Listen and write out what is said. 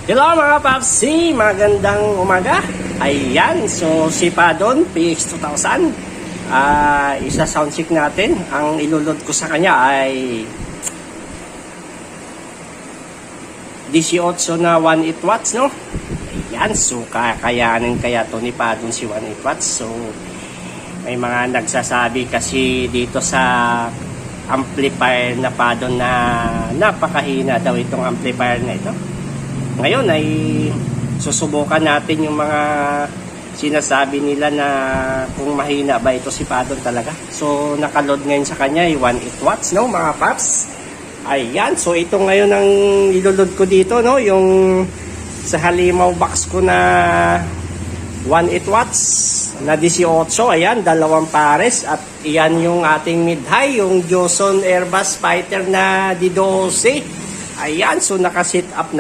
Hello mga Papsi, magandang umaga. Ayan, so si Padon PX2000, isa sound check natin. Ang ilulod ko sa kanya ay 18 na 1.8 watts, no? Ayan, so kakayanin kaya to ni Padon si 1.8 watts. So may mga nagsasabi kasi dito sa amplifier na Padon na napakahina daw itong amplifier na ito. Ngayon ay susubukan natin yung mga sinasabi nila na kung mahina ba ito si Padon talaga. So nakaload ngayon sa kanya ay 1.8 watts, no mga paps. Ayan, so ito ngayon ang ilulod ko dito, no, yung sa halimaw box ko na 1.8 watts na 18. Ayan, dalawang pares. At iyan yung ating mid-high, yung Joson Airbus Fighter na D12. Ayan, so nakasit up na